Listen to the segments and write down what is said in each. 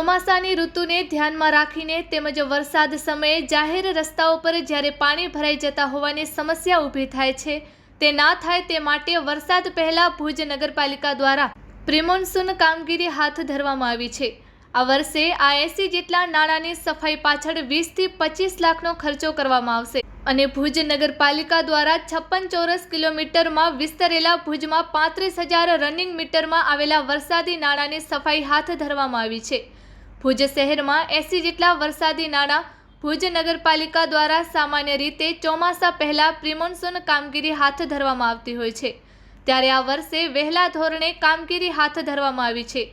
ચોમાસાની ઋતુને ધ્યાનમાં રાખીને તેમજ વરસાદ સમયે જાહેર રસ્તાઓ પર જ્યારે પાણી ભરાઈ જતા હોવાની સમસ્યા ઊભી થાય છે તે ના થાય તે માટે વરસાદ પહેલા ભુજ નગરપાલિકા દ્વારા પ્રિમોન્સૂન કામગીરી હાથ ધરવામાં આવી છે। આ વર્ષે 80 જેટલા નાણાંની સફાઈ પાછળ 20 થી 25 લાખનો ખર્ચો કરવામાં આવશે અને ભુજ નગરપાલિકા દ્વારા 56 ચોરસ કિલોમીટરમાં વિસ્તરેલા ભુજમાં 35,000 રનિંગ મીટરમાં આવેલા વરસાદી નાળાની સફાઈ હાથ ધરવામાં આવી છે। ભુજ શહેરમાં 80 જેટલા વરસાદી નાળા ભુજ નગરપાલિકા દ્વારા સામાન્ય રીતે ચોમાસા પહેલા પ્રિમોન્સૂન કામગીરી હાથ ધરવામાં આવતી હોય છે, ત્યારે આ વર્ષે વહેલા ધોરણે કામગીરી હાથ ધરવામાં આવી છે,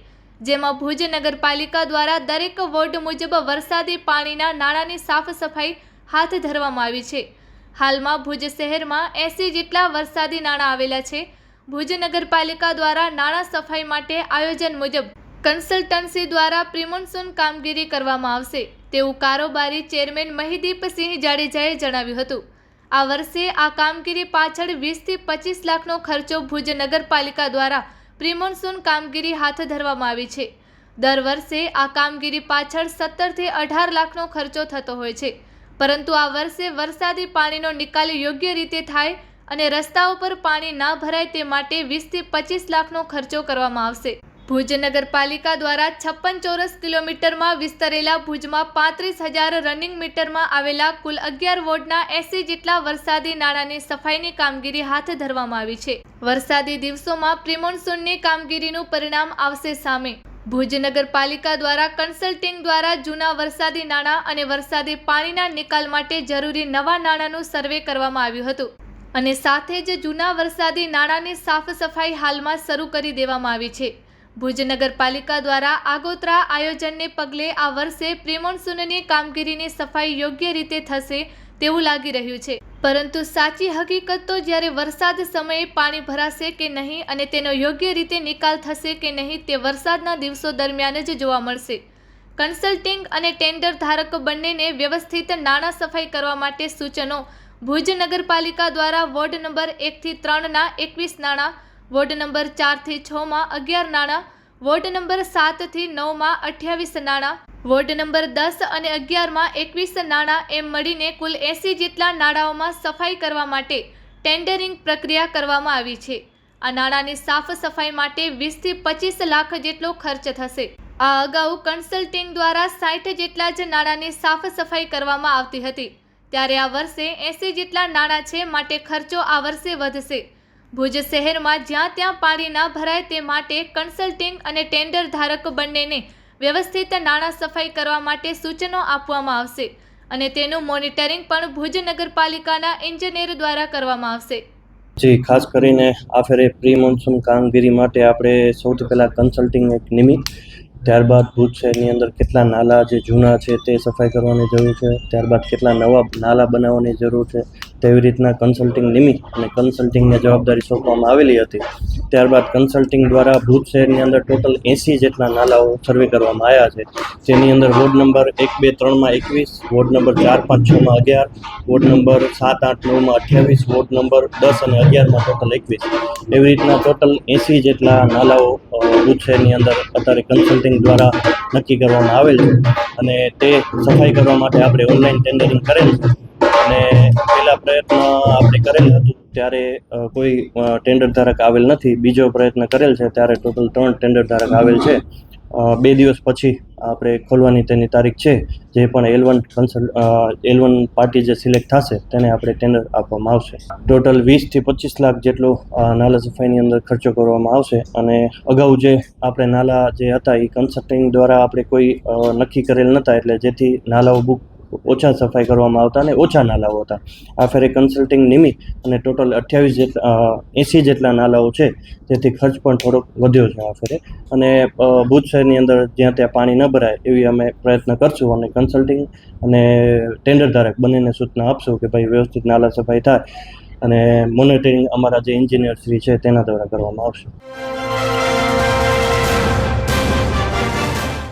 જેમાં ભુજ નગરપાલિકા દ્વારા દરેક વોર્ડ મુજબ વરસાદી પાણીના નાળાની સાફ સફાઈ હાથ ધરવામાં આવી છે। હાલમાં ભુજ શહેરમાં 80 જેટલા વરસાદી નાળા આવેલા છે। ભુજ નગરપાલિકા દ્વારા નાળા સફાઈ માટે આયોજન મુજબ કન્સલ્ટન્સી દ્વારા પ્રિમોન્સૂન કામગીરી કરવામાં આવશે તેવું કારોબારી ચેરમેન મહિદીપસિંહ જાડેજાએ જણાવ્યું હતું। આ વર્ષે આ કામગીરી પાછળ 20 થી 25 લાખનો ખર્ચો ભુજ નગરપાલિકા દ્વારા પ્રિમોન્સૂન કામગીરી હાથ ધરવામાં આવી છે। દર વર્ષે આ કામગીરી પાછળ 17 થી 18 લાખનો ખર્ચો થતો હોય છે, પરંતુ આ વર્ષે વરસાદી પાણીનો નિકાલ યોગ્ય રીતે થાય અને રસ્તાઓ પર પાણી ના ભરાય તે માટે 20 થી 25 લાખનો ખર્ચો કરવામાં આવશે। ભુજ નગરપાલિકા દ્વારા 56 ચોરસ કિલોમીટરમાં વિસ્તરેલા ભુજમાં 35,000 રનિંગ મીટરમાં આવેલા કુલ 11 વોર્ડના 80 જેટલા વરસાદી નાળાની સફાઈની કામગીરી હાથ ધરવામાં આવી છે। વરસાદી દિવસોમાં પ્રિમોન્સૂનની કામગીરીનું પરિણામ આવશે સામે। ભુજ નગરપાલિકા દ્વારા કન્સલ્ટિંગ દ્વારા જૂના વરસાદી નાળા અને વરસાદી પાણીના નિકાલ માટે જરૂરી નવા નાળાનું સર્વે કરવામાં આવ્યું હતું અને સાથે જ જૂના વરસાદી નાળાની સાફ સફાઈ હાલમાં શરૂ કરી દેવામાં આવી છે। ભુજ નગરપાલિકા દ્વારા આગોતરા આયોજનને પગલે આ વર્ષે પ્રિમોન્સૂનની કામગીરીની સફાઈ યોગ્ય રીતે થશે તેવું લાગી રહ્યું છે, પરંતુ સાચી હકીકત તો જ્યારે વરસાદ સમયે પાણી ભરાશે કે નહીં અને તેનો યોગ્ય રીતે નિકાલ થશે કે નહીં તે વરસાદના દિવસો દરમિયાન જ જોવા મળશે। કન્સલ્ટિંગ અને ટેન્ડર ધારક બંનેને વ્યવસ્થિત નાણાં સફાઈ કરવા માટે સૂચનો ભુજ નગરપાલિકા દ્વારા વોર્ડ નંબર 1 થી 3ના 21 નાણાં, વોર્ડ નંબર 4 થી 6માં 11 નાણાં, વોર્ડ નંબર 7 થી 9માં 28 નાણાં, વોર્ડ નંબર 10 અને 11માં 21 નાણાં એમ મળીને કુલ 80 જેટલા નાળાઓમાં સફાઈ કરવા માટે ટેન્ડરિંગ પ્રક્રિયા કરવામાં આવી છે। આ નાળાની સાફ સફાઈ માટે 20 થી 25 લાખ જેટલો ખર્ચ થશે। આ અગાઉ કન્સલ્ટિંગ દ્વારા 60 જેટલા જ નાળાની સાફ સફાઈ કરવામાં આવતી હતી, ત્યારે આ વર્ષે 80 જેટલા નાળા છે માટે ખર્ચો આ વર્ષે વધશે। ભુજ શહેરમાં જ્યાં ત્યાં પાણી ના ભરાય તે માટે કન્સલ્ટિંગ અને ટેન્ડર ધારક બંનેને વ્યવસ્થિત નાળા સફાઈ કરવા માટે સૂચનો આપવામાં આવશે અને તેનું મોનિટરિંગ પણ ભુજ નગરપાલિકાના એન્જિનિયર દ્વારા કરવામાં આવશે। જી, ખાસ કરીને આ ફેરે પ્રી મોન્સૂન કામગીરી માટે આપણે સૌથી પહેલાં કન્સલ્ટિંગ એક નિમી, ત્યારબાદ ભુજ શહેરની અંદર કેટલા નાલા જે જૂના છે તે સફાઈ કરવાની જરૂર છે, ત્યારબાદ કેટલા નવા નાલા બનાવવાની જરૂર છે, તેવી રીતના કન્સલ્ટિંગ નિમી અને કન્સલ્ટિંગને જવાબદારી સોંપવામાં આવેલી હતી। ત્યારબાદ કન્સલ્ટિંગ દ્વારા ભુજ શહેરની અંદર ટોટલ 80 જેટલા નાલાઓ સર્વે કરવામાં આવ્યા છે, જેની અંદર ward number 1, 2, 3માં 21, ward number 4, 5, 6માં 11, ward number 7, 8, 9માં 28, ward number 10 અને 11માં ટોટલ 21, એવી રીતના ટોટલ 80 જેટલા નાલાઓ ભુજ શહેરની અંદર અત્યારે કન્સલ્ટિંગ દ્વારા નક્કી કરવામાં આવેલ છે અને તે સફાઈ કરવા માટે આપણે ઓનલાઈન ટેન્ડરિંગ કરેલ છે અને પહેલા પ્રયત્ન આપણે કરેલ હતું ત્યારે કોઈ ટેન્ડર ધારક આવેલ નથી, બીજો પ્રયત્ન કરેલ છે ત્યારે ટોટલ 3 ટેન્ડર ધારક આવેલ છે। 2 દિવસ પછી આપણે ખોલવાની તેની તારીખ છે, જે પણ L1 પાર્ટી જે સિલેક્ટ થશે તેને આપણે ટેન્ડર આપવામાં આવશે। ટોટલ 20 થી 25 લાખ જેટલો નાલા સફાઈની અંદર ખર્ચો કરવામાં આવશે અને અગાઉ જે આપણે નાલા જે હતા એ કન્સલ્ટિંગ દ્વારા આપણે કોઈ નક્કી કરેલ નહોતા, એટલે જેથી નાલાઓ ઓછા સફાઈ કરવામાં આવતા અને ઓછા નાલાઓ હતા। આ ફેરે કન્સલ્ટિંગ નિમી અને ટોટલ 80 જેટલા નાલાઓ છે, જેથી ખર્ચ પણ થોડોક વધ્યો છે આ ફેરે અને ભુજ શહેરની અંદર જ્યાં ત્યાં પાણી ન ભરાય એવી અમે પ્રયત્ન કરશું અને કન્સલ્ટિંગ અને ટેન્ડર ધારક બંનેને સૂચના આપશું કે ભાઈ વ્યવસ્થિત નાલા સફાઈ થાય અને મોનિટરિંગ અમારા જે એન્જિનિયર શ્રી છે તેના દ્વારા કરવામાં આવશે।